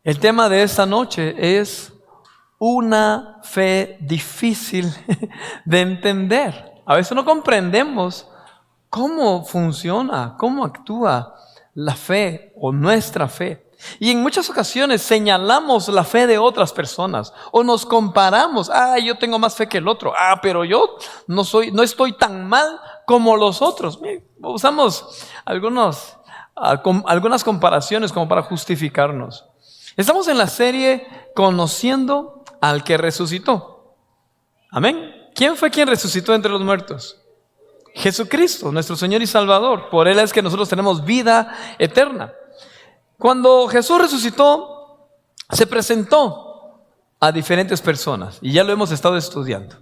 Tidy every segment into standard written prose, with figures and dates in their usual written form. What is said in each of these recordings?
El tema de esta noche es una fe difícil de entender. A veces no comprendemos cómo funciona, cómo actúa la fe o nuestra fe. Y en muchas ocasiones señalamos la fe de otras personas o nos comparamos. Yo tengo más fe que el otro. Pero yo no estoy tan mal como los otros. Usamos algunas comparaciones como para justificarnos. Estamos en la serie Conociendo al que resucitó. Amén. ¿Quién fue quien resucitó entre los muertos? Jesucristo, nuestro Señor y Salvador. Por Él es que nosotros tenemos vida eterna. Cuando Jesús resucitó, se presentó a diferentes personas y ya lo hemos estado estudiando.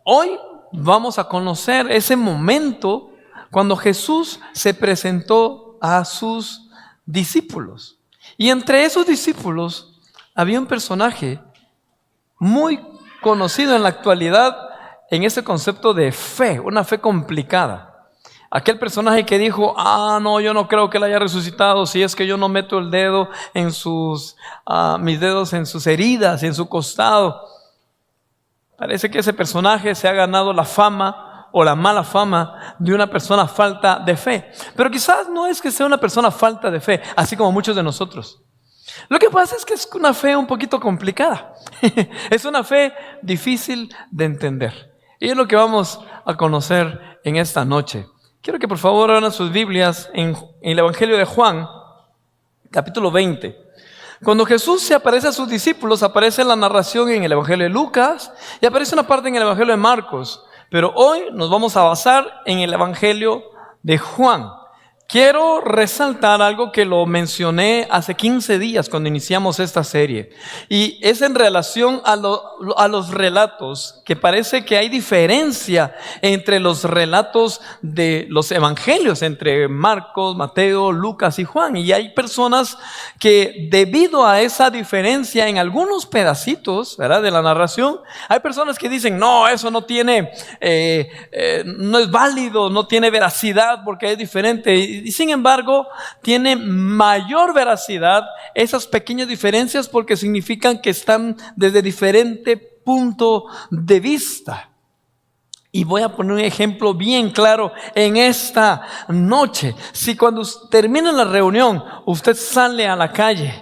Hoy vamos a conocer ese momento cuando Jesús se presentó a sus discípulos. Y entre esos discípulos había un personaje muy conocido en la actualidad en ese concepto de fe, una fe complicada. Aquel personaje que dijo, no, yo no creo que él haya resucitado si es que yo no meto el dedo en mis dedos en sus heridas, en su costado. Parece que ese personaje se ha ganado la fama o la mala fama de una persona falta de fe. Pero quizás no es que sea una persona falta de fe, así como muchos de nosotros. Lo que pasa es que es una fe un poquito complicada. Es una fe difícil de entender. Y es lo que vamos a conocer en esta noche. Quiero que por favor abran sus Biblias en el Evangelio de Juan, capítulo 20. Cuando Jesús se aparece a sus discípulos, aparece la narración en el Evangelio de Lucas y aparece una parte en el Evangelio de Marcos. Pero hoy nos vamos a basar en el Evangelio de Juan. Quiero resaltar algo que lo mencioné hace 15 días cuando iniciamos esta serie. Y es en relación a los relatos, que parece que hay diferencia entre los relatos de los evangelios, entre Marcos, Mateo, Lucas y Juan. Y hay personas que debido a esa diferencia en algunos pedacitos, ¿verdad?, de la narración, hay personas que dicen, no, eso no tiene, no es válido, no tiene veracidad porque es diferente. Y sin embargo, tiene mayor veracidad esas pequeñas diferencias porque significan que están desde diferente punto de vista. Y voy a poner un ejemplo bien claro en esta noche. Si cuando termina la reunión, usted sale a la calle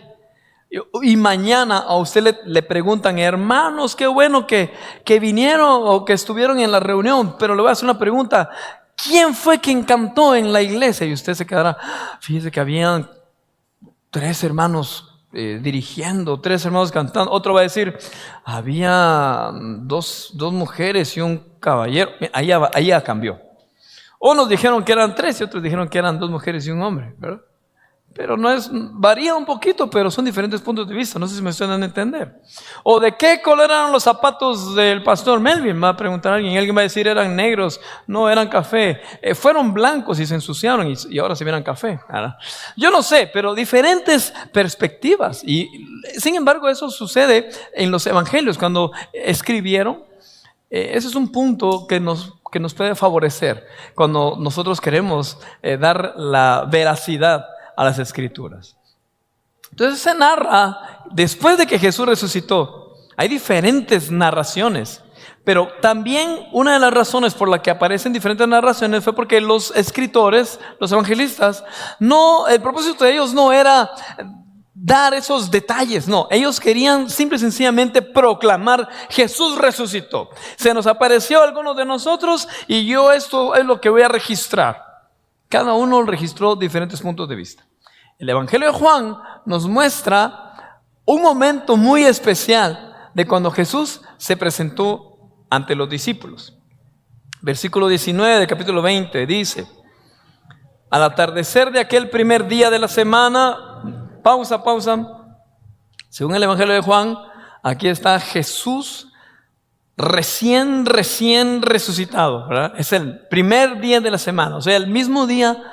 y mañana a usted le preguntan, hermanos, qué bueno que vinieron o que estuvieron en la reunión, pero le voy a hacer una pregunta. ¿Quién fue quien cantó en la iglesia? Y usted se quedará, fíjese que habían 3 hermanos dirigiendo, 3 hermanos cantando. Otro va a decir, había dos mujeres y un caballero. Ahí ya cambió. O nos dijeron que eran 3 y otros dijeron que eran 2 mujeres y un hombre, ¿verdad? Pero varía un poquito, pero son diferentes puntos de vista. No sé si me están dando a entender. ¿O de qué color eran los zapatos del pastor Melvin? Va a preguntar alguien. Y alguien va a decir, eran negros, no, eran café. Fueron blancos y se ensuciaron y ahora se vieron café. Yo no sé, pero diferentes perspectivas. Y sin embargo, eso sucede en los evangelios. Cuando escribieron, ese es un punto que nos puede favorecer cuando nosotros queremos dar la veracidad a las escrituras. Entonces se narra, después de que Jesús resucitó, hay diferentes narraciones, pero también una de las razones por la que aparecen diferentes narraciones fue porque los escritores, los evangelistas, el propósito de ellos no era dar esos detalles, no, ellos querían simple y sencillamente proclamar, Jesús resucitó, se nos apareció a algunos de nosotros y yo esto es lo que voy a registrar. Cada uno registró diferentes puntos de vista. El Evangelio de Juan nos muestra un momento muy especial de cuando Jesús se presentó ante los discípulos. Versículo 19 del capítulo 20 dice, al atardecer de aquel primer día de la semana, pausa, según el Evangelio de Juan, aquí está Jesús recién resucitado, ¿verdad? Es el primer día de la semana, o sea, el mismo día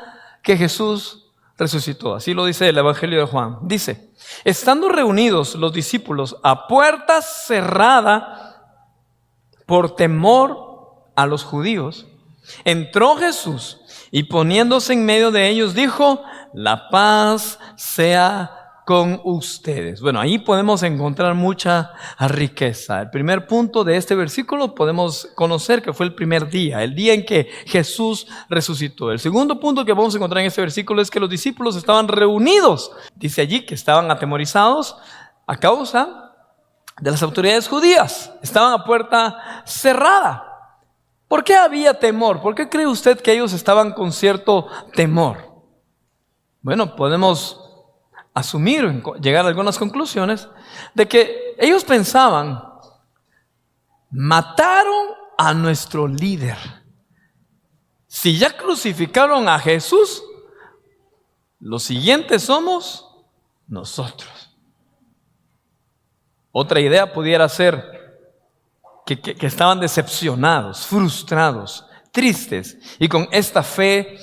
que Jesús resucitó. Así lo dice el Evangelio de Juan. Dice, estando reunidos los discípulos a puerta cerrada por temor a los judíos, entró Jesús y poniéndose en medio de ellos dijo, la paz sea con ustedes. Bueno, ahí podemos encontrar mucha riqueza. El primer punto de este versículo podemos conocer que fue el primer día, el día en que Jesús resucitó. El segundo punto que vamos a encontrar en este versículo es que los discípulos estaban reunidos. Dice allí que estaban atemorizados a causa de las autoridades judías. Estaban a puerta cerrada. ¿Por qué había temor? ¿Por qué cree usted que ellos estaban con cierto temor? Bueno, podemos asumir, llegar a algunas conclusiones de que ellos pensaban: mataron a nuestro líder. Si ya crucificaron a Jesús, los siguientes somos nosotros. Otra idea pudiera ser que estaban decepcionados, frustrados, tristes y con esta fe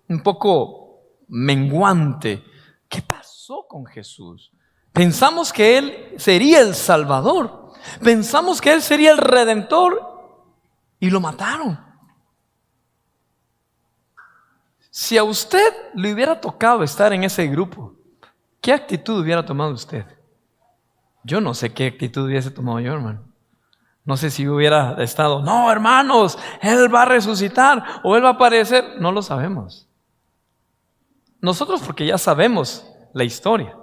un poco menguante. ¿Qué pasó con Jesús? Pensamos que Él sería el Salvador, pensamos que Él sería el Redentor y lo mataron. Si a usted le hubiera tocado estar en ese grupo, ¿qué actitud hubiera tomado usted? Yo no sé qué actitud hubiese tomado yo, hermano. No sé si hubiera estado: no, hermanos, Él va a resucitar o Él va a aparecer. No lo sabemos. Nosotros porque ya sabemos la historia.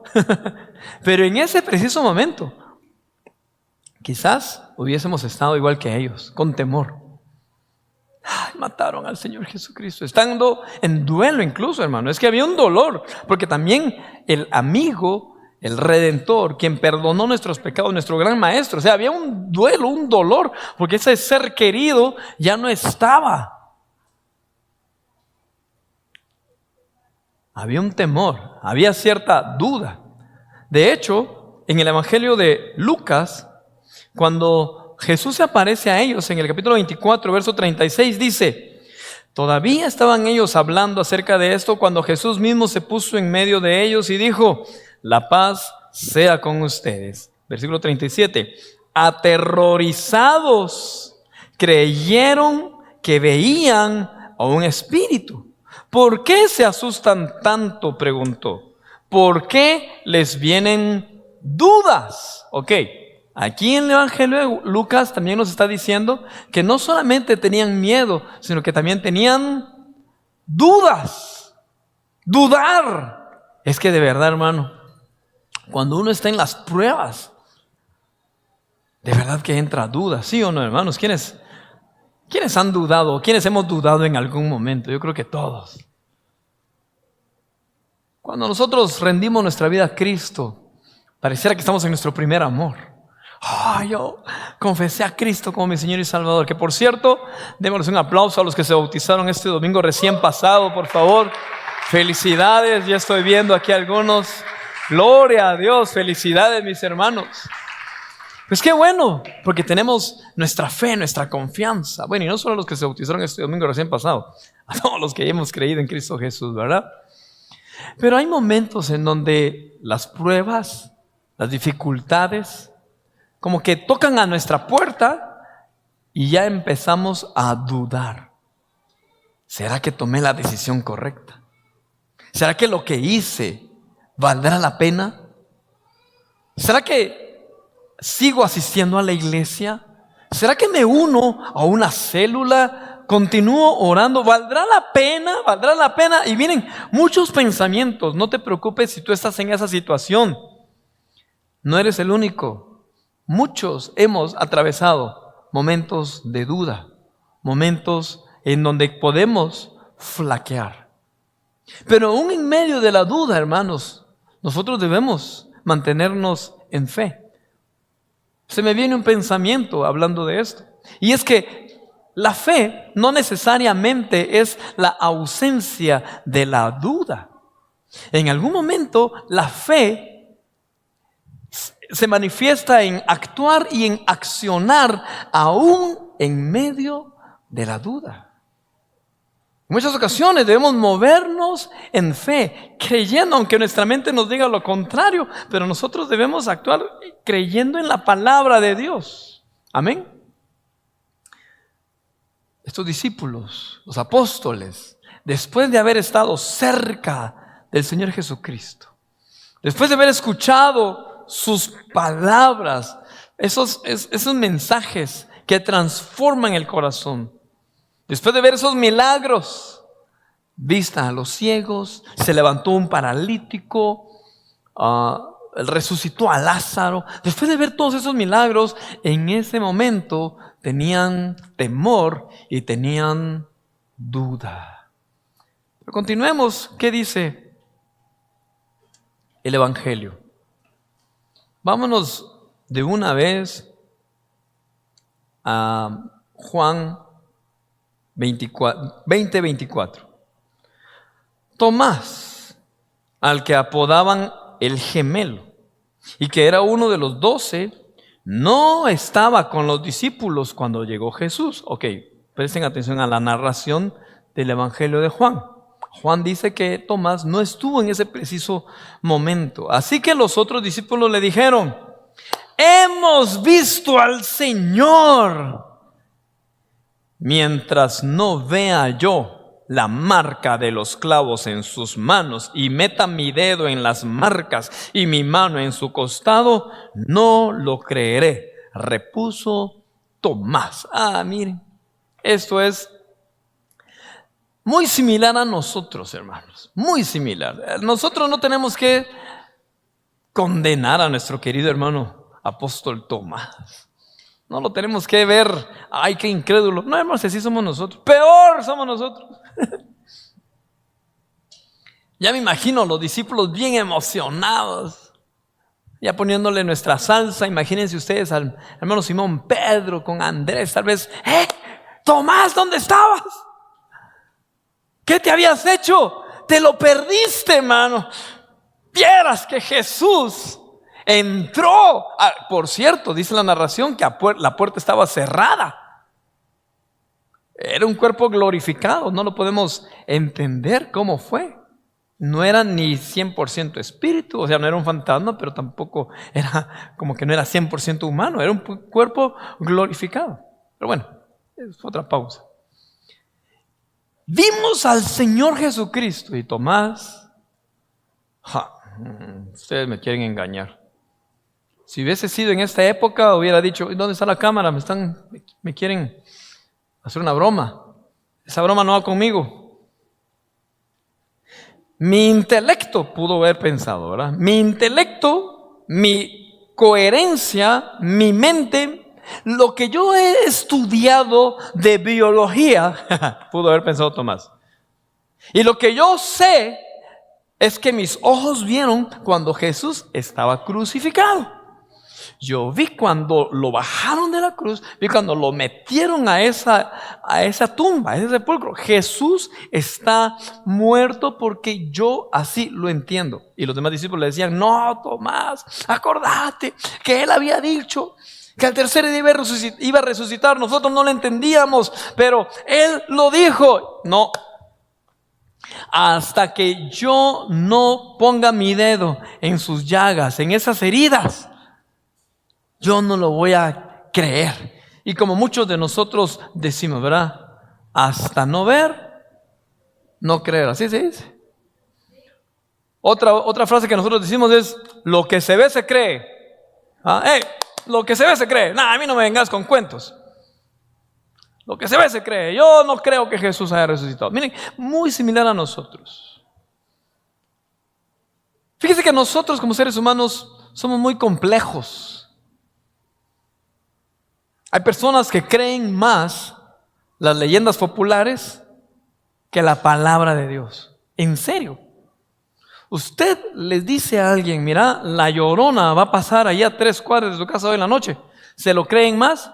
Pero en ese preciso momento, quizás hubiésemos estado igual que ellos, con temor. Ay, mataron al Señor Jesucristo, estando en duelo incluso, hermano. Es que había un dolor, porque también el amigo, el Redentor, quien perdonó nuestros pecados, nuestro gran maestro, o sea, había un duelo, un dolor, porque ese ser querido ya no estaba. Había un temor, había cierta duda. De hecho, en el Evangelio de Lucas, cuando Jesús se aparece a ellos en el capítulo 24, verso 36, dice: todavía estaban ellos hablando acerca de esto cuando Jesús mismo se puso en medio de ellos y dijo: la paz sea con ustedes. Versículo 37. Aterrorizados, creyeron que veían a un espíritu. ¿Por qué se asustan tanto?, preguntó. ¿Por qué les vienen dudas? Ok, aquí en el Evangelio de Lucas también nos está diciendo que no solamente tenían miedo, sino que también tenían dudas. Dudar. Es que de verdad, hermano, cuando uno está en las pruebas, de verdad que entra duda, ¿sí o no, hermanos? ¿Quiénes han dudado? ¿Quiénes hemos dudado en algún momento? Yo creo que todos. Cuando nosotros rendimos nuestra vida a Cristo, pareciera que estamos en nuestro primer amor. Yo confesé a Cristo como mi Señor y Salvador. Que por cierto, démosles un aplauso a los que se bautizaron este domingo recién pasado, por favor. Felicidades, ya estoy viendo aquí algunos. Gloria a Dios, felicidades, mis hermanos. Pues qué bueno, porque tenemos nuestra fe, nuestra confianza. Bueno, y no solo a los que se bautizaron este domingo recién pasado, a todos los que hemos creído en Cristo Jesús, ¿verdad? Pero hay momentos en donde las pruebas, las dificultades, como que tocan a nuestra puerta y ya empezamos a dudar. ¿Será que tomé la decisión correcta? ¿Será que lo que hice valdrá la pena? ¿Será que sigo asistiendo a la iglesia? ¿Será que me uno a una célula? ¿Continúo orando? ¿Valdrá la pena? ¿Valdrá la pena? Y vienen muchos pensamientos. No te preocupes si tú estás en esa situación. No eres el único. Muchos hemos atravesado momentos de duda, momentos en donde podemos flaquear. Pero aún en medio de la duda, hermanos, nosotros debemos mantenernos en fe. Se me viene un pensamiento hablando de esto, y es que la fe no necesariamente es la ausencia de la duda. En algún momento la fe se manifiesta en actuar y en accionar aún en medio de la duda. En muchas ocasiones debemos movernos en fe, creyendo, aunque nuestra mente nos diga lo contrario, pero nosotros debemos actuar creyendo en la palabra de Dios. Amén. Estos discípulos, los apóstoles, después de haber estado cerca del Señor Jesucristo, Después de haber escuchado sus palabras, esos mensajes que transforman el corazón. Después de ver esos milagros, vista a los ciegos, se levantó un paralítico, resucitó a Lázaro. Después de ver todos esos milagros, en ese momento tenían temor y tenían duda. Pero continuemos, ¿qué dice el Evangelio? Vámonos de una vez a Juan 20:24. Tomás, al que apodaban el gemelo, y que era uno de los 12, no estaba con los discípulos cuando llegó Jesús. Ok, presten atención a la narración del Evangelio de Juan. Juan dice que Tomás no estuvo en ese preciso momento. Así que los otros discípulos le dijeron: hemos visto al Señor. Mientras no vea yo la marca de los clavos en sus manos y meta mi dedo en las marcas y mi mano en su costado, no lo creeré, repuso Tomás. Miren, esto es muy similar a nosotros, hermanos, muy similar. Nosotros no tenemos que condenar a nuestro querido hermano apóstol Tomás. No lo tenemos que ver, ay, qué incrédulo. No, hermanos, así somos nosotros. Peor somos nosotros. Ya me imagino los discípulos bien emocionados, ya poniéndole nuestra salsa. Imagínense ustedes al hermano Simón Pedro con Andrés, tal vez: Tomás, ¿dónde estabas? ¿Qué te habías hecho? Te lo perdiste, hermano. Vieras que Jesús entró. Por cierto, dice la narración que la puerta estaba cerrada. Era un cuerpo glorificado. No lo podemos entender cómo fue. No era ni 100% espíritu, o sea, no era un fantasma, pero tampoco era como que no era 100% humano. Era un cuerpo glorificado. Pero bueno, es otra pausa. Vimos al Señor Jesucristo. Y Tomás: ustedes me quieren engañar. Si hubiese sido en esta época, hubiera dicho: ¿dónde está la cámara? Me quieren hacer una broma. Esa broma no va conmigo. Mi intelecto pudo haber pensado, ¿verdad? Mi intelecto, mi coherencia, mi mente, lo que yo he estudiado de biología, pudo haber pensado Tomás. Y lo que yo sé es que mis ojos vieron cuando Jesús estaba crucificado. Yo vi cuando lo bajaron de la cruz, vi cuando lo metieron a esa tumba, a ese sepulcro. Jesús está muerto porque yo así lo entiendo. Y los demás discípulos le decían: no, Tomás, acordate que él había dicho que al tercer día iba a resucitar. Nosotros no lo entendíamos, pero él lo dijo. No. Hasta que yo no ponga mi dedo en sus llagas, en esas heridas, yo no lo voy a creer. Y como muchos de nosotros decimos, ¿verdad? Hasta no ver, no creer. Así se dice. Otra frase que nosotros decimos es: lo que se ve se cree. Lo que se ve se cree. A mí no me vengas con cuentos. Lo que se ve se cree. Yo no creo que Jesús haya resucitado. Miren, muy similar a nosotros. Fíjense que nosotros como seres humanos somos muy complejos. Hay personas que creen más las leyendas populares que la palabra de Dios. En serio. Usted les dice a alguien: mira, la Llorona va a pasar allá a 3 cuadras de su casa hoy en la noche. ¿Se lo creen más?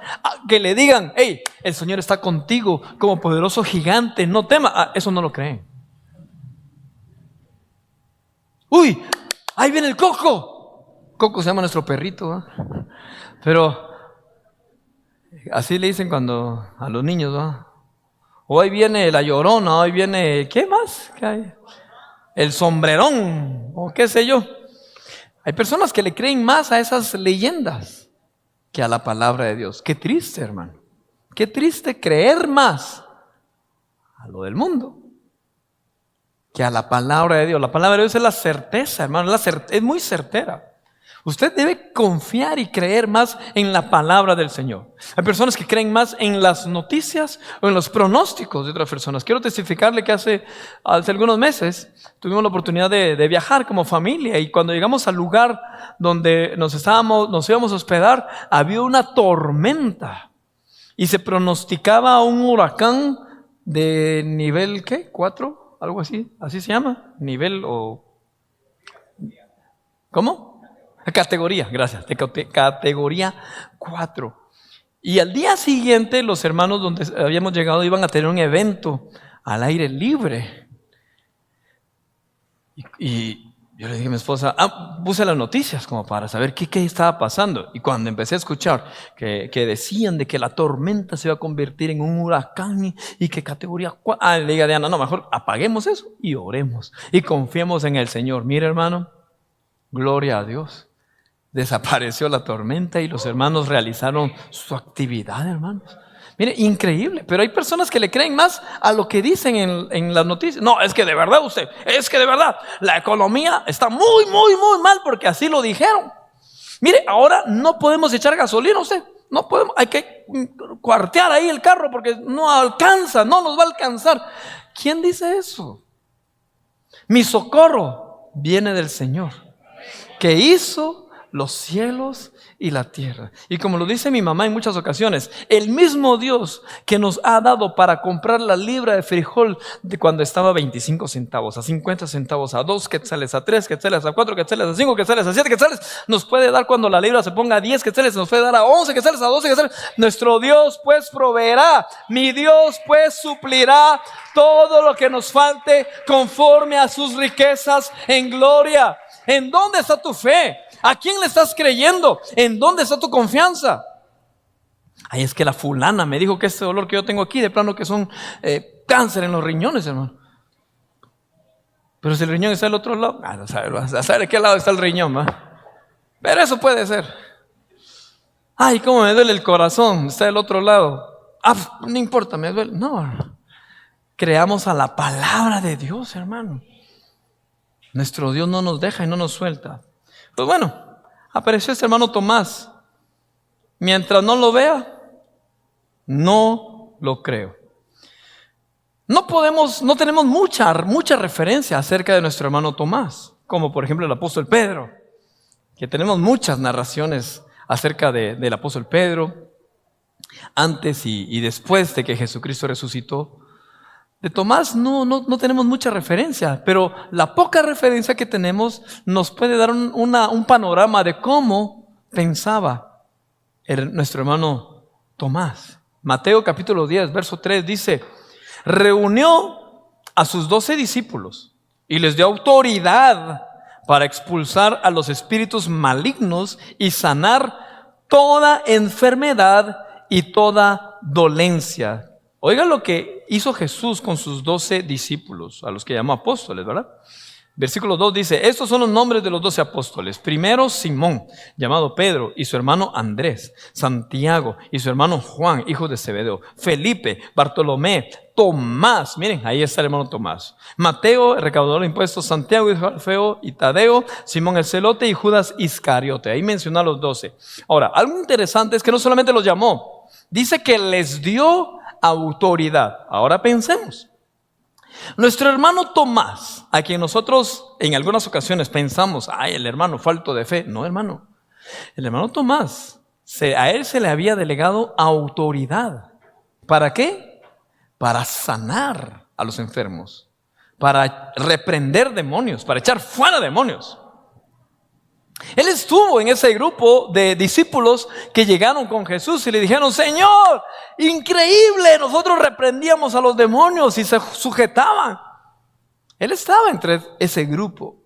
Que le digan: hey, el Señor está contigo como poderoso gigante, no tema. Eso no lo creen. Uy, ahí viene el Coco. Coco se llama nuestro perrito, ¿eh? Pero así le dicen cuando a los niños, ¿no? Hoy viene la Llorona, hoy viene, ¿qué más? ¿Qué hay? El sombrerón, o qué sé yo. Hay personas que le creen más a esas leyendas que a la palabra de Dios. Qué triste, hermano. Qué triste creer más a lo del mundo que a la palabra de Dios. La palabra de Dios es la certeza, hermano, es muy certera. Usted debe confiar y creer más en la palabra del Señor. Hay personas que creen más en las noticias o en los pronósticos de otras personas. Quiero testificarle que hace algunos meses tuvimos la oportunidad de viajar como familia, y cuando llegamos al lugar donde nos íbamos a hospedar, había una tormenta y se pronosticaba un huracán de nivel, ¿qué? 4, algo así se llama, nivel o... ¿Cómo? Categoría, gracias, de categoría 4. Y al día siguiente los hermanos donde habíamos llegado iban a tener un evento al aire libre. Y yo le dije a mi esposa, puse las noticias como para saber qué estaba pasando. Y cuando empecé a escuchar que decían de que la tormenta se iba a convertir en un huracán y que categoría 4, le dije a Diana, no, mejor apaguemos eso y oremos y confiemos en el Señor. Mire, hermano, gloria a Dios. Desapareció la tormenta y los hermanos realizaron su actividad, hermanos. Mire, increíble, pero hay personas que le creen más a lo que dicen en las noticias. No, es que de verdad la economía está muy, muy, muy mal porque así lo dijeron. Mire, ahora no podemos echar gasolina, no podemos, hay que cuartear ahí el carro porque no alcanza, no nos va a alcanzar. ¿Quién dice eso? Mi socorro viene del Señor, que hizo los cielos y la tierra. Y como lo dice mi mamá en muchas ocasiones, el mismo Dios que nos ha dado para comprar la libra de frijol de cuando estaba a 25 centavos, a 50 centavos, a 2 quetzales, a 3 quetzales, a 4 quetzales, a 5 quetzales, a 7 quetzales, nos puede dar cuando la libra se ponga a 10 quetzales, nos puede dar a 11 quetzales, a 12 quetzales. Nuestro Dios pues proveerá, mi Dios pues suplirá todo lo que nos falte conforme a sus riquezas en gloria. ¿En dónde está tu fe? ¿A quién le estás creyendo? ¿En dónde está tu confianza? Ay, es que la fulana me dijo que este dolor que yo tengo aquí, de plano que son cáncer en los riñones, hermano. Pero si el riñón está al otro lado, a saber de qué lado está el riñón, ¿va? Pero eso puede ser. Ay, cómo me duele el corazón, está del otro lado. No importa, me duele. No, creamos a la palabra de Dios, hermano. Nuestro Dios no nos deja y no nos suelta. Pues bueno, apareció este hermano Tomás. Mientras no lo vea, no lo creo. No tenemos mucha referencia acerca de nuestro hermano Tomás, como por ejemplo el apóstol Pedro, que tenemos muchas narraciones acerca del apóstol Pedro, antes y después de que Jesucristo resucitó. De Tomás no tenemos mucha referencia, pero la poca referencia que tenemos nos puede dar un panorama de cómo pensaba nuestro hermano Tomás. Mateo capítulo 10, verso 3 dice: reunió a sus 12 discípulos y les dio autoridad para expulsar a los espíritus malignos y sanar toda enfermedad y toda dolencia. Oiga lo que hizo Jesús con sus 12 discípulos, a los que llamó apóstoles, ¿verdad? Versículo 2 dice: estos son los nombres de los 12 apóstoles. Primero, Simón, llamado Pedro, y su hermano Andrés. Santiago y su hermano Juan, hijo de Zebedeo. Felipe, Bartolomé, Tomás, miren, ahí está el hermano Tomás. Mateo, el recaudador de impuestos. Santiago, hijo de Alfeo y Tadeo. Simón el celote y Judas Iscariote. Ahí mencionó a los 12. Ahora, algo interesante es que no solamente los llamó, dice que les dio autoridad. Ahora pensemos. Nuestro hermano Tomás, a quien nosotros en algunas ocasiones pensamos, ay, el hermano falto de fe. No, hermano. El hermano Tomás, a él se le había delegado autoridad. ¿Para qué? Para sanar a los enfermos, para reprender demonios, para echar fuera demonios. Él estuvo en ese grupo de discípulos que llegaron con Jesús y le dijeron: Señor, increíble, nosotros reprendíamos a los demonios y se sujetaban. Él estaba entre ese grupo.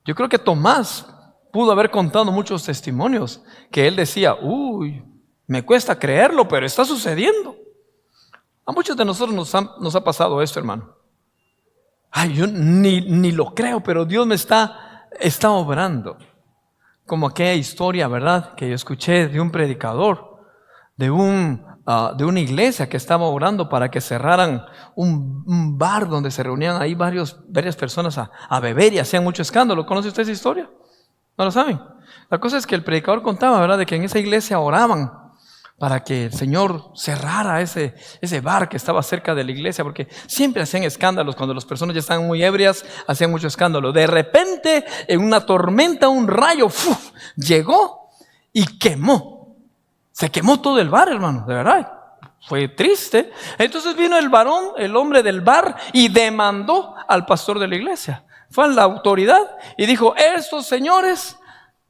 Yo creo que Tomás pudo haber contado muchos testimonios que él decía: uy, me cuesta creerlo, pero está sucediendo. A muchos de nosotros nos ha pasado esto, hermano. Ay, yo ni lo creo, pero Dios me está obrando. Como aquella historia, ¿verdad?, que yo escuché de un predicador, de un de una iglesia que estaba orando para que cerraran un bar donde se reunían ahí varias personas a beber y hacían mucho escándalo. ¿Conoce usted esa historia? ¿No lo saben? La cosa es que el predicador contaba, ¿verdad?, de que en esa iglesia oraban para que el Señor cerrara ese bar que estaba cerca de la iglesia, porque siempre hacían escándalos. Cuando las personas ya estaban muy ebrias, hacían mucho escándalo. De repente, en una tormenta, un rayo llegó y quemó. Se quemó todo el bar, hermano, de verdad. Fue triste. Entonces vino el varón, el hombre del bar, y demandó al pastor de la iglesia. Fue a la autoridad y dijo: estos señores,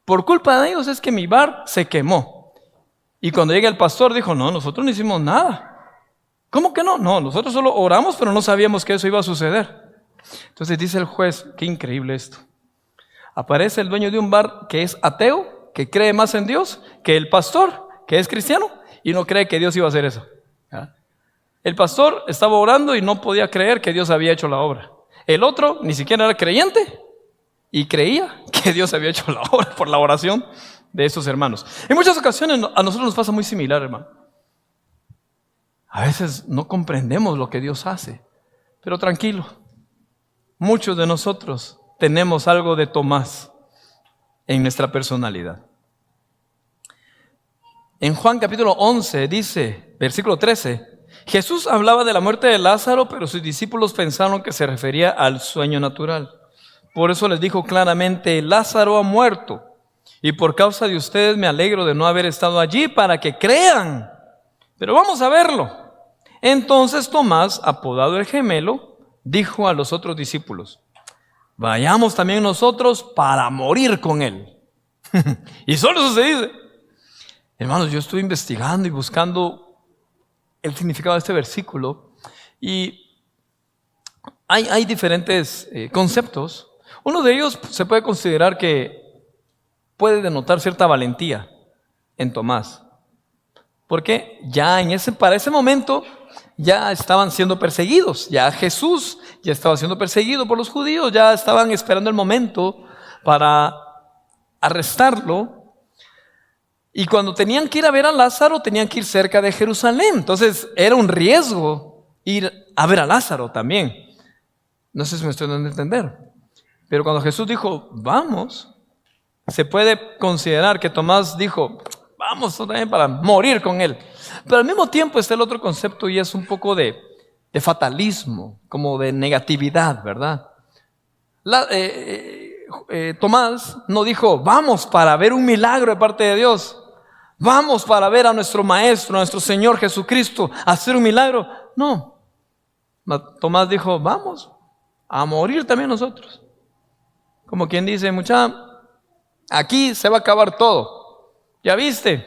por culpa de ellos es que mi bar se quemó. Y cuando llega el pastor dijo: no, nosotros no hicimos nada. ¿Cómo que no? No, nosotros solo oramos, pero no sabíamos que eso iba a suceder. Entonces dice el juez: qué increíble esto. Aparece el dueño de un bar que es ateo, que cree más en Dios que el pastor, que es cristiano, y no cree que Dios iba a hacer eso. El pastor estaba orando y no podía creer que Dios había hecho la obra. El otro ni siquiera era creyente y creía que Dios había hecho la obra por la oración de esos hermanos. En muchas ocasiones a nosotros nos pasa muy similar, hermano. A veces no comprendemos lo que Dios hace, pero tranquilo, muchos de nosotros tenemos algo de Tomás en nuestra personalidad. En Juan capítulo 11 dice, versículo 13, Jesús hablaba de la muerte de Lázaro, pero sus discípulos pensaron que se refería al sueño natural. Por eso les dijo claramente: Lázaro ha muerto, y por causa de ustedes me alegro de no haber estado allí para que crean. Pero vamos a verlo. Entonces Tomás, apodado el gemelo, dijo a los otros discípulos: vayamos también nosotros para morir con él. Y solo eso se dice. Hermanos, yo estuve investigando y buscando el significado de este versículo, y hay diferentes conceptos. Uno de ellos se puede considerar que puede denotar cierta valentía en Tomás, porque ya para ese momento ya estaban siendo perseguidos. Ya Jesús ya estaba siendo perseguido por los judíos, ya estaban esperando el momento para arrestarlo. Y cuando tenían que ir a ver a Lázaro, tenían que ir cerca de Jerusalén. Entonces era un riesgo ir a ver a Lázaro también. No sé si me estoy dando a entender. Pero cuando Jesús dijo: vamos, se puede considerar que Tomás dijo: vamos también para morir con él. Pero al mismo tiempo está el otro concepto, y es un poco de fatalismo, como de negatividad, ¿verdad? Tomás no dijo: vamos para ver un milagro de parte de Dios, vamos para ver a nuestro Maestro, a nuestro Señor Jesucristo hacer un milagro. No, Tomás dijo: vamos a morir también nosotros. Como quien dice: muchacha, aquí se va a acabar todo. ¿Ya viste?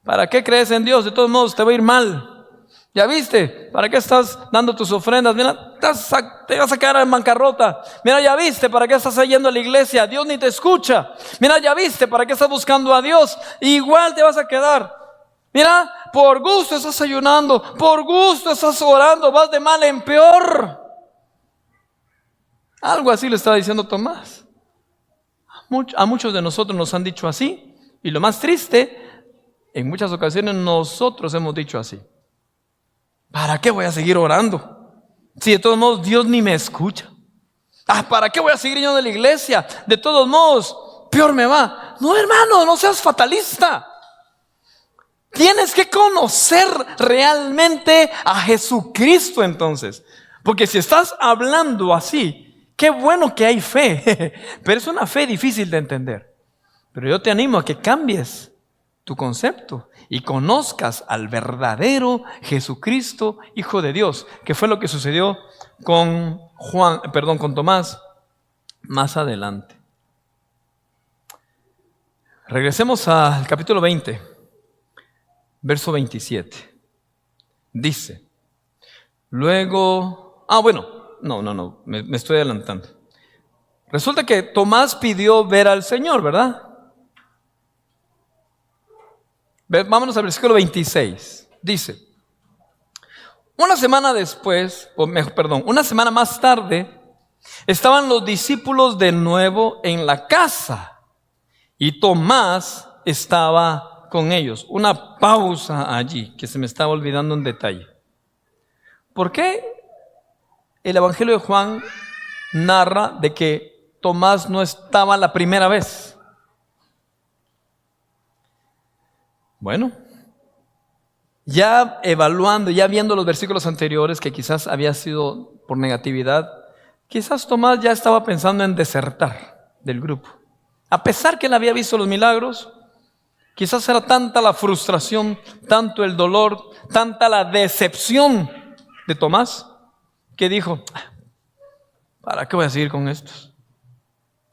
¿Para qué crees en Dios? De todos modos te va a ir mal. ¿Ya viste? ¿Para qué estás dando tus ofrendas? Mira, te vas a quedar en bancarrota. Mira, ¿ya viste? ¿Para qué estás yendo a la iglesia? Dios ni te escucha. Mira, ¿ya viste? ¿Para qué estás buscando a Dios? Igual te vas a quedar. Mira, por gusto estás ayunando, por gusto estás orando, vas de mal en peor. Algo así le estaba diciendo Tomás. A muchos de nosotros nos han dicho así, y lo más triste, en muchas ocasiones nosotros hemos dicho así: ¿para qué voy a seguir orando? Si de todos modos Dios ni me escucha. ¿Para qué voy a seguir yendo a la iglesia? De todos modos, peor me va. No, hermano, no seas fatalista. Tienes que conocer realmente a Jesucristo entonces. Porque si estás hablando así, qué bueno que hay fe, pero es una fe difícil de entender. Pero yo te animo a que cambies tu concepto y conozcas al verdadero Jesucristo, Hijo de Dios, que fue lo que sucedió con Tomás más adelante. Regresemos al capítulo 20, verso 27. Dice: luego, me estoy adelantando. Resulta que Tomás pidió ver al Señor, ¿verdad? Vámonos al versículo 26. Dice: una semana más tarde, estaban los discípulos de nuevo en la casa, y Tomás estaba con ellos. Una pausa allí, que se me estaba olvidando un detalle. ¿Por qué el Evangelio de Juan narra de que Tomás no estaba la primera vez? Bueno, ya evaluando, ya viendo los versículos anteriores, que quizás había sido por negatividad, quizás Tomás ya estaba pensando en desertar del grupo. A pesar que él había visto los milagros, quizás era tanta la frustración, tanto el dolor, tanta la decepción de Tomás, que dijo: ¿para qué voy a seguir con estos?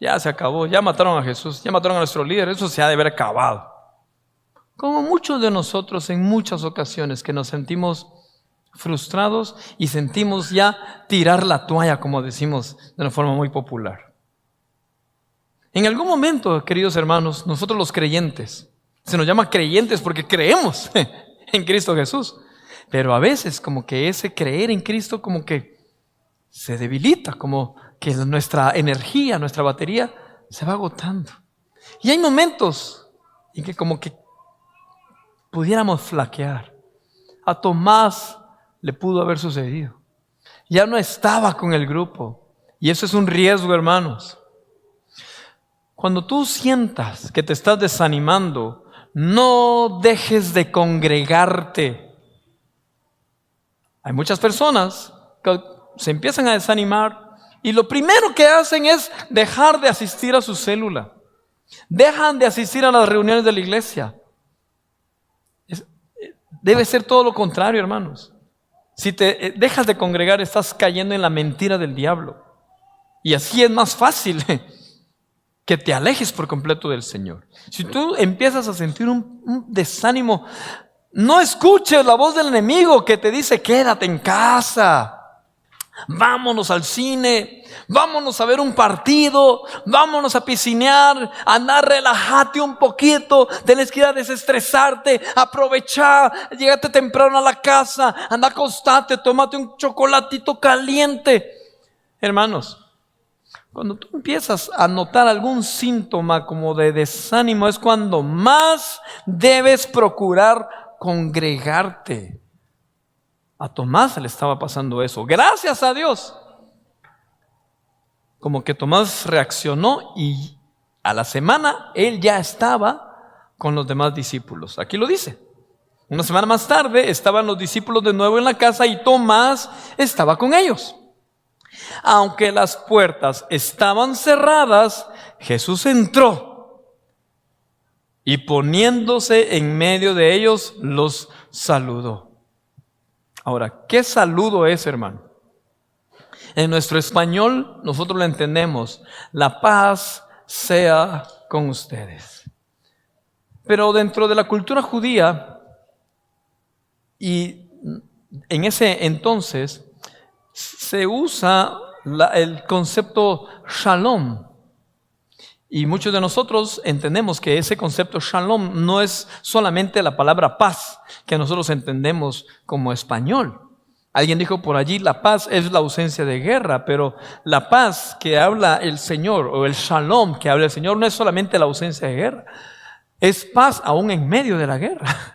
Ya se acabó, ya mataron a Jesús, ya mataron a nuestro líder, eso se ha de haber acabado. Como muchos de nosotros en muchas ocasiones que nos sentimos frustrados y sentimos ya tirar la toalla, como decimos de una forma muy popular. En algún momento, queridos hermanos, nosotros los creyentes, se nos llama creyentes porque creemos en Cristo Jesús, pero a veces como que ese creer en Cristo como que se debilita, como que nuestra energía, nuestra batería se va agotando. Y hay momentos en que como que pudiéramos flaquear. A Tomás le pudo haber sucedido. Ya no estaba con el grupo. Y eso es un riesgo, hermanos. Cuando tú sientas que te estás desanimando, no dejes de congregarte. Hay muchas personas que se empiezan a desanimar y lo primero que hacen es dejar de asistir a su célula. Dejan de asistir a las reuniones de la iglesia. Debe ser todo lo contrario, hermanos. Si te dejas de congregar, estás cayendo en la mentira del diablo. Y así es más fácil que te alejes por completo del Señor. Si tú empiezas a sentir un desánimo, no escuches la voz del enemigo que te dice: quédate en casa, vámonos al cine, vámonos a ver un partido, vámonos a piscinear, andar, relájate un poquito, tienes que ir a desestresarte, aprovechar, llegate temprano a la casa, anda, acostate, tómate un chocolatito caliente. Hermanos, cuando tú empiezas a notar algún síntoma como de desánimo, es cuando más debes procurar congregarte. A Tomás le estaba pasando eso. Gracias a Dios. Como que Tomás reaccionó y a la semana él ya estaba con los demás discípulos. Aquí lo dice. Una semana más tarde estaban los discípulos de nuevo en la casa y Tomás estaba con ellos. Aunque las puertas estaban cerradas, Jesús entró y poniéndose en medio de ellos, los saludó. Ahora, ¿qué saludo es, hermano? En nuestro español nosotros lo entendemos: la paz sea con ustedes. Pero dentro de la cultura judía y en ese entonces se usa el concepto shalom. Y muchos de nosotros entendemos que ese concepto shalom no es solamente la palabra paz que nosotros entendemos como español. Alguien dijo por allí: la paz es la ausencia de guerra, pero la paz que habla el Señor, o el shalom que habla el Señor, no es solamente la ausencia de guerra, es paz aún en medio de la guerra.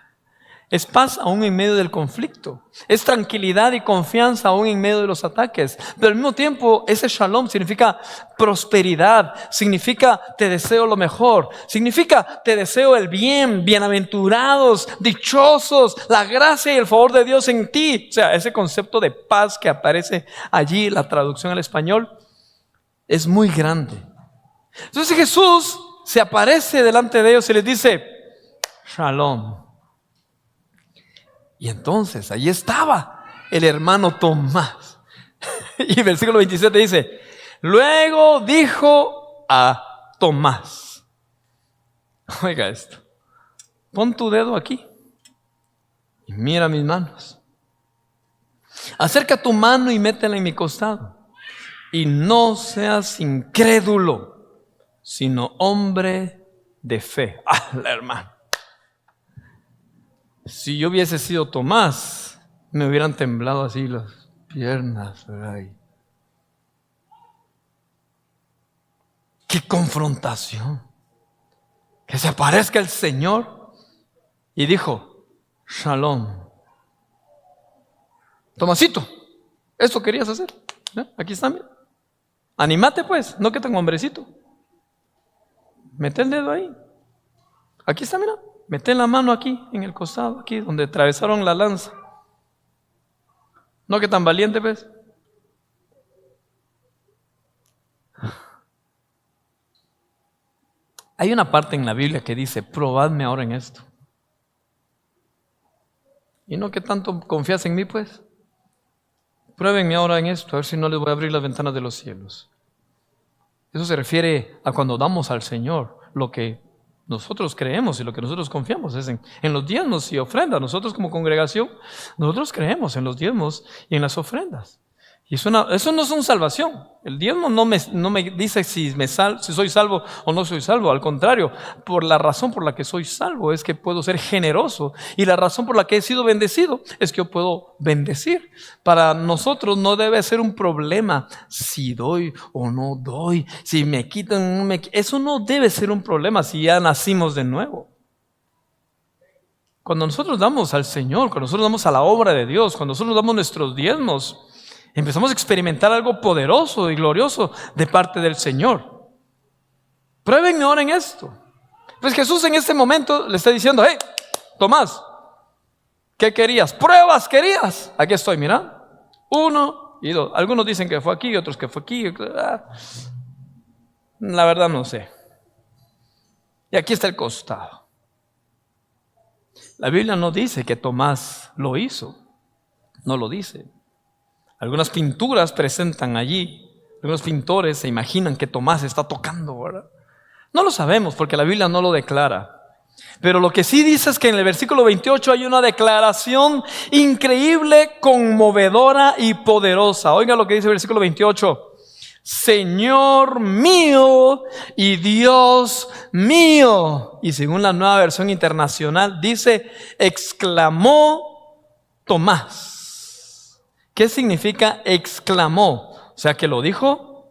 Es paz aún en medio del conflicto. Es tranquilidad y confianza aún en medio de los ataques. Pero al mismo tiempo, ese shalom significa prosperidad. Significa te deseo lo mejor. Significa te deseo el bien. Bienaventurados, dichosos, la gracia y el favor de Dios en ti. O sea, ese concepto de paz que aparece allí, la traducción al español, es muy grande. Entonces Jesús se aparece delante de ellos y les dice: shalom. Y entonces ahí estaba el hermano Tomás. Y el versículo 27 dice: luego dijo a Tomás. Oiga esto: pon tu dedo aquí y mira mis manos. Acerca tu mano y métela en mi costado. Y no seas incrédulo, sino hombre de fe. La hermana. Si yo hubiese sido Tomás, me hubieran temblado así las piernas, ¿verdad? ¡Qué confrontación! Que se aparezca el Señor y dijo, Shalom. Tomasito, ¿esto querías hacer? Aquí está, mira. Anímate pues, no que tan hombrecito. Mete el dedo ahí. Aquí está, mira. Mete la mano aquí, en el costado, aquí, donde atravesaron la lanza. No que tan valiente, pues. Hay una parte en la Biblia que dice, probadme ahora en esto. Y no que tanto confías en mí, pues. Pruébenme ahora en esto, a ver si no les voy a abrir las ventanas de los cielos. Eso se refiere a cuando damos al Señor lo que nosotros creemos y lo que nosotros confiamos es en los diezmos y ofrendas. Nosotros como congregación, nosotros creemos en los diezmos y en las ofrendas. Y eso no es una salvación. El diezmo no me dice si soy salvo o no soy salvo. Al contrario, por la razón por la que soy salvo es que puedo ser generoso. Y la razón por la que he sido bendecido es que yo puedo bendecir. Para nosotros no debe ser un problema si doy o no doy, si me quitan o no me quitan. Eso no debe ser un problema si ya nacimos de nuevo. Cuando nosotros damos al Señor, cuando nosotros damos a la obra de Dios, cuando nosotros damos nuestros diezmos, empezamos a experimentar algo poderoso y glorioso de parte del Señor. Pruébenme ahora en esto. Pues Jesús en este momento le está diciendo, hey, Tomás, ¿qué querías? Pruebas querías. Aquí estoy, mira. 1 y 2. Algunos dicen que fue aquí, otros que fue aquí. La verdad no sé. Y aquí está el costado. La Biblia no dice que Tomás lo hizo. No lo dice. Algunas pinturas presentan allí, algunos pintores se imaginan que Tomás está tocando, ¿verdad? No lo sabemos porque la Biblia no lo declara. Pero lo que sí dice es que en el versículo 28 hay una declaración increíble, conmovedora y poderosa. Oiga lo que dice el versículo 28. Señor mío y Dios mío. Y según la Nueva Versión Internacional dice, exclamó Tomás. ¿Qué significa exclamó? O sea que lo dijo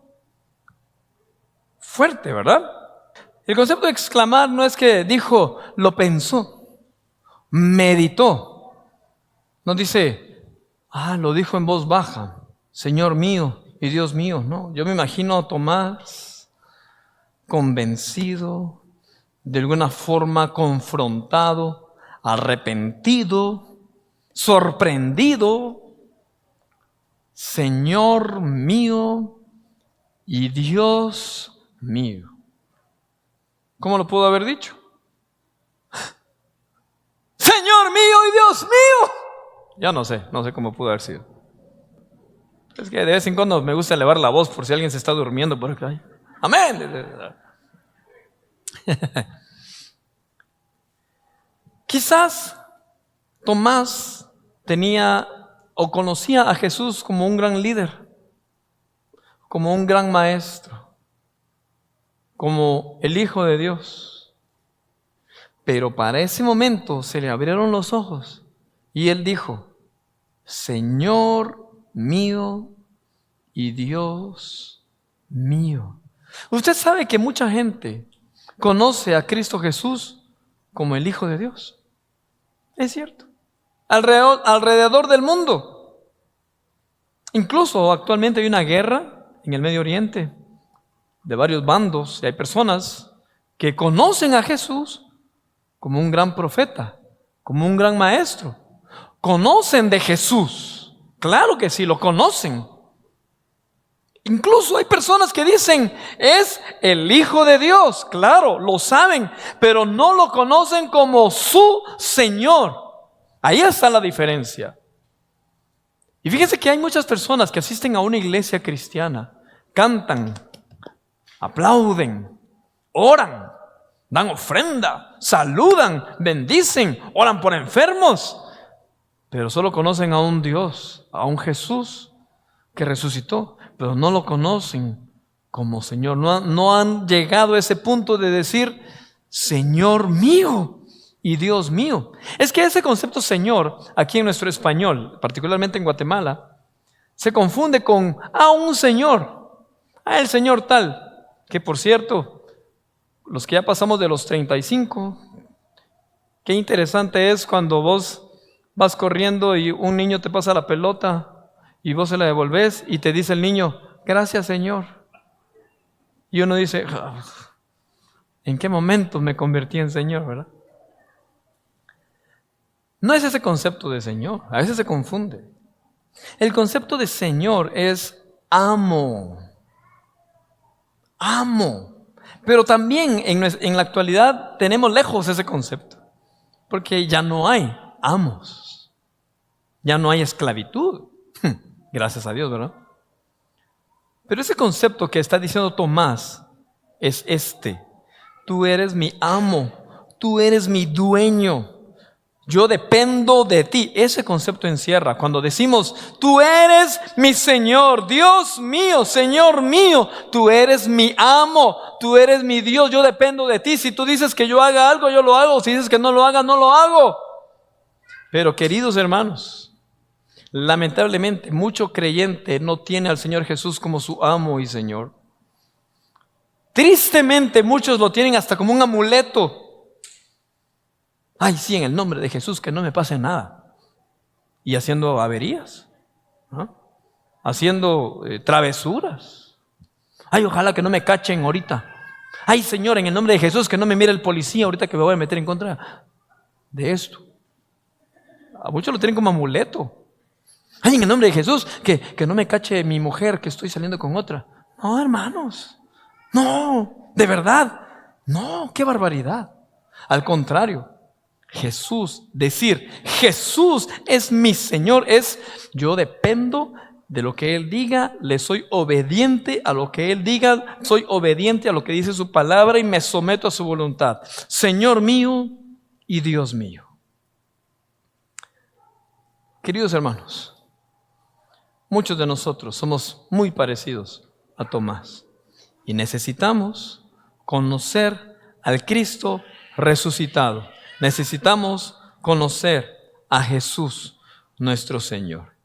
fuerte, ¿verdad? El concepto de exclamar no es que dijo, lo pensó, meditó. No dice, lo dijo en voz baja, Señor mío y Dios mío. No, yo me imagino a Tomás convencido, de alguna forma confrontado, arrepentido, sorprendido. Señor mío y Dios mío. ¿Cómo lo pudo haber dicho? Señor mío y Dios mío. Ya no sé cómo pudo haber sido. Es que de vez en cuando me gusta elevar la voz por si alguien se está durmiendo por acá. Amén. Quizás Tomás tenía o conocía a Jesús como un gran líder, como un gran maestro, como el Hijo de Dios. Pero para ese momento se le abrieron los ojos y él dijo, Señor mío y Dios mío. Usted sabe que mucha gente conoce a Cristo Jesús como el Hijo de Dios. Es cierto. Alrededor del mundo. Incluso actualmente hay una guerra en el Medio Oriente de varios bandos y hay personas que conocen a Jesús como un gran profeta, como un gran maestro. Conocen de Jesús. Claro que sí, lo conocen. Incluso hay personas que dicen, es el Hijo de Dios. Claro, lo saben, pero no lo conocen como su Señor. Ahí está la diferencia. Y fíjense que hay muchas personas que asisten a una iglesia cristiana, cantan, aplauden, oran, dan ofrenda, saludan, bendicen, oran por enfermos, pero solo conocen a un Dios, a un Jesús que resucitó, pero no lo conocen como Señor. No han llegado a ese punto de decir, Señor mío y Dios mío. Es que ese concepto Señor, aquí en nuestro español, particularmente en Guatemala, se confunde con un Señor, el Señor tal, que por cierto, los que ya pasamos de los 35, Qué interesante es cuando vos vas corriendo y un niño te pasa la pelota y vos se la devolvés y te dice el niño, gracias Señor. Y uno dice, ¿en qué momento me convertí en Señor, verdad? No es ese concepto de Señor, a veces se confunde. El concepto de Señor es amo. Amo. Pero también en la actualidad tenemos lejos ese concepto. Porque ya no hay amos. Ya no hay esclavitud. Gracias a Dios, ¿verdad? Pero ese concepto que está diciendo Tomás es este. Tú eres mi amo. Tú eres mi dueño. Yo dependo de ti. Ese concepto encierra. Cuando decimos, tú eres mi Señor, Dios mío, Señor mío, tú eres mi amo, tú eres mi Dios, yo dependo de ti. Si tú dices que yo haga algo, yo lo hago. Si dices que no lo haga, no lo hago. Pero queridos hermanos, lamentablemente mucho creyente no tiene al Señor Jesús como su amo y Señor. Tristemente muchos lo tienen hasta como un amuleto. Ay, sí, en el nombre de Jesús, que no me pase nada. Y haciendo averías, ¿no? Haciendo travesuras. Ay, ojalá que no me cachen ahorita. Ay, Señor, en el nombre de Jesús, que no me mire el policía ahorita que me voy a meter en contra de esto. A muchos lo tienen como amuleto. Ay, en el nombre de Jesús, que no me cache mi mujer, que estoy saliendo con otra. No, hermanos. No, de verdad. No, qué barbaridad. Al contrario. Jesús, decir Jesús es mi Señor, es yo dependo de lo que Él diga, le soy obediente a lo que Él diga, soy obediente a lo que dice su palabra y me someto a su voluntad. Señor mío y Dios mío. Queridos hermanos, muchos de nosotros somos muy parecidos a Tomás y necesitamos conocer al Cristo resucitado. Necesitamos conocer a Jesús, nuestro Señor.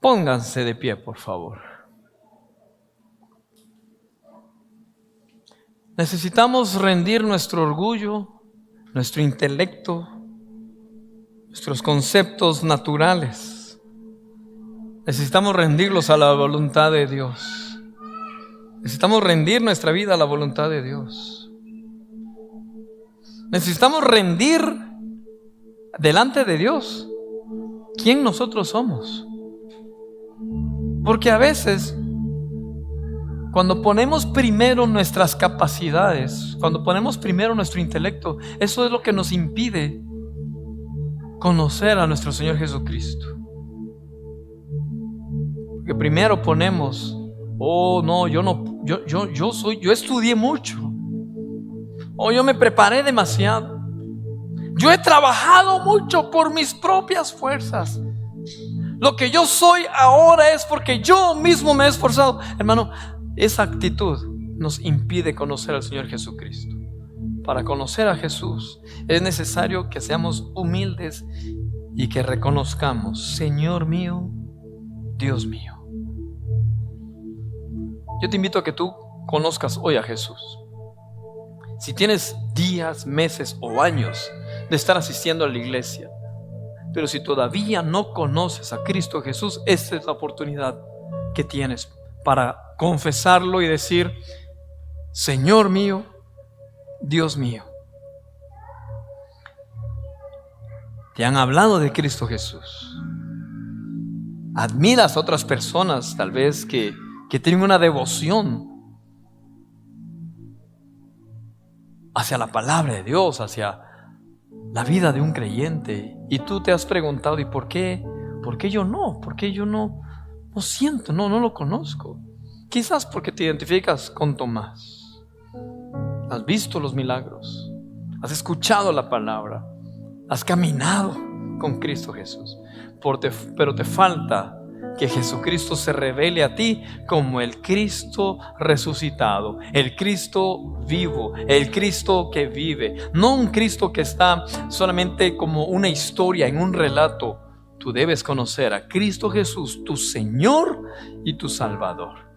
Pónganse de pie, por favor. Necesitamos rendir nuestro orgullo, nuestro intelecto, nuestros conceptos naturales. Necesitamos rendirlos a la voluntad de Dios. Necesitamos rendir nuestra vida a la voluntad de Dios. Necesitamos rendir delante de Dios quién nosotros somos. Porque a veces, cuando ponemos primero nuestras capacidades, cuando ponemos primero nuestro intelecto, eso es lo que nos impide conocer a nuestro Señor Jesucristo. Porque primero ponemos, oh no, yo estudié mucho. O yo me preparé demasiado. Yo he trabajado mucho por mis propias fuerzas. Lo que yo soy ahora es porque yo mismo me he esforzado. Hermano, esa actitud nos impide conocer al Señor Jesucristo. Para conocer a Jesús es necesario que seamos humildes y que reconozcamos, Señor mío, Dios mío. Yo te invito a que tú conozcas hoy a Jesús. Si tienes días, meses o años de estar asistiendo a la iglesia, pero si todavía no conoces a Cristo Jesús, esta es la oportunidad que tienes para confesarlo y decir, Señor mío, Dios mío. Te han hablado de Cristo Jesús. Admiras a otras personas tal vez que tienen una devoción hacia la palabra de Dios, hacia la vida de un creyente, y tú te has preguntado, ¿y por qué? ¿Por qué yo no? ¿Por qué yo no siento? No lo conozco. Quizás porque te identificas con Tomás. Has visto los milagros, has escuchado la palabra, has caminado con Cristo Jesús, pero te falta que Jesucristo se revele a ti como el Cristo resucitado, el Cristo vivo, el Cristo que vive, no un Cristo que está solamente como una historia en un relato. Tú debes conocer a Cristo Jesús, tu Señor y tu Salvador.